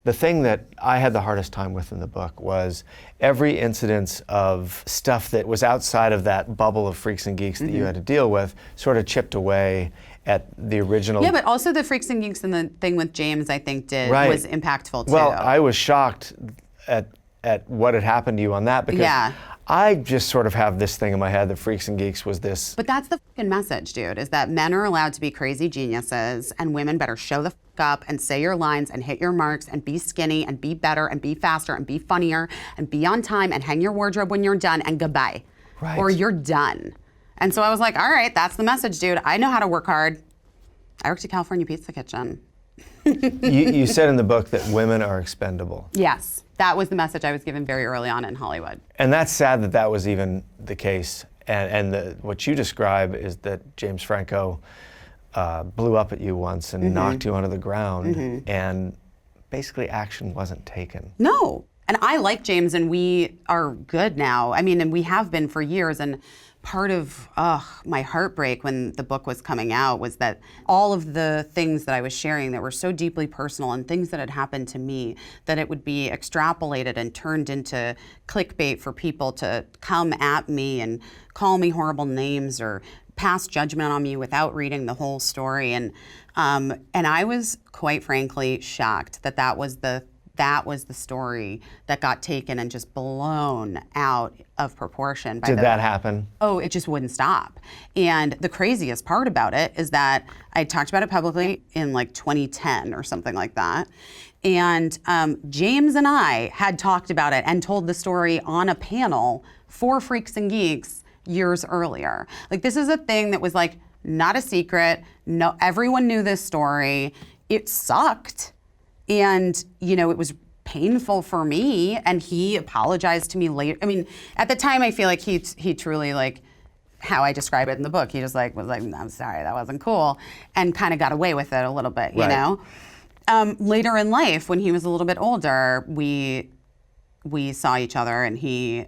The thing that I had the hardest time with in the book was every incidence of stuff that was outside of that bubble of freaks and geeks that you had to deal with sort of chipped away at the original. Yeah, but also the freaks and geeks and the thing with James, I think, was impactful too. Well, I was shocked at what had happened to you on that, because I just sort of have this thing in my head that freaks and geeks was this. But that's the fucking message, dude, is that men are allowed to be crazy geniuses and women better show the fuck up and say your lines and hit your marks and be skinny and be better and be faster and be funnier and be on time and hang your wardrobe when you're done and goodbye. Right. Or you're done. And so I was like, all right, that's the message, dude. I know how to work hard. I worked at California Pizza Kitchen. You said in the book that women are expendable. Yes. That was the message I was given very early on in Hollywood. And that's sad that that was even the case. And what you describe is that James Franco blew up at you once and knocked you onto the ground, and basically action wasn't taken. No. And I like James, and we are good now. I mean, and we have been for years. And part of my heartbreak when the book was coming out was that all of the things that I was sharing that were so deeply personal and things that had happened to me, that it would be extrapolated and turned into clickbait for people to come at me and call me horrible names or pass judgment on me without reading the whole story. And I was quite frankly shocked that that was the story that got taken and just blown out of proportion. Did that happen? Oh, it just wouldn't stop. And the craziest part about it is that I talked about it publicly in like 2010 or something like that. And James and I had talked about it and told the story on a panel for Freaks and Geeks years earlier. Like, this is a thing that was like not a secret. No, everyone knew this story. It sucked. And, you know, it was painful for me, and he apologized to me later. I mean, at the time, I feel like he truly, like, how I describe it in the book, he just like was like, I'm sorry, that wasn't cool, and kind of got away with it a little bit, you know? Later in life, when he was a little bit older, we saw each other, and he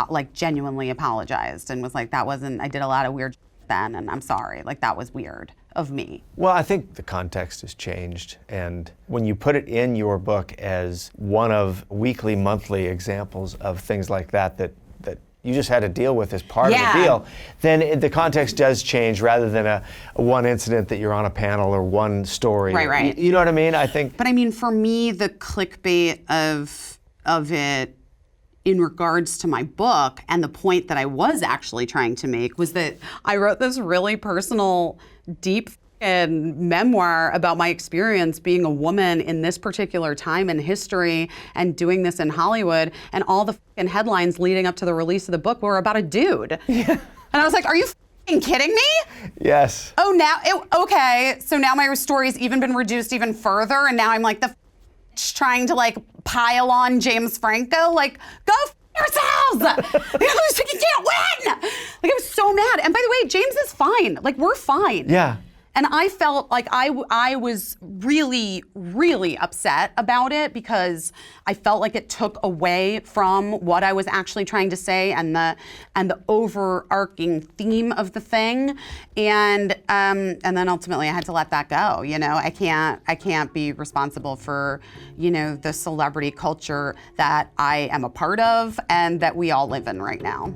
like genuinely apologized and was like, that wasn't, I did a lot of weird then, and I'm sorry, like that was weird of me. Well, I think the context has changed, and when you put it in your book as one of weekly, monthly examples of things like that you just had to deal with as part of the deal, then the context does change rather than a one incident that you're on a panel or one story. Right. You know what I mean? I think. But I mean, for me, the clickbait of it in regards to my book, and the point that I was actually trying to make was that I wrote this really personal, deep memoir about my experience being a woman in this particular time in history and doing this in Hollywood, and all the headlines leading up to the release of the book were about a dude. Yeah. And I was like, are you kidding me? Yes. Oh, okay, so now my story's even been reduced even further, and now I'm like trying to like pile on James Franco, like, go yourselves! I was like, you can't win! Like, I was so mad. And by the way, James is fine. Like, we're fine. Yeah. And I felt like I was really, really upset about it, because I felt like it took away from what I was actually trying to say and the overarching theme of the thing. And then ultimately I had to let that go. You know, I can't be responsible for, you know, the celebrity culture that I am a part of and that we all live in right now.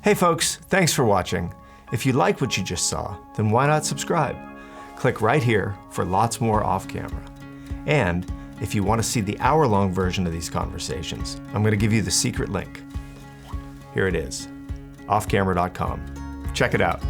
Hey folks, thanks for watching. If you like what you just saw, then why not subscribe? Click right here for lots more off camera. And if you want to see the hour-long version of these conversations, I'm going to give you the secret link. Here it is, offcamera.com. Check it out.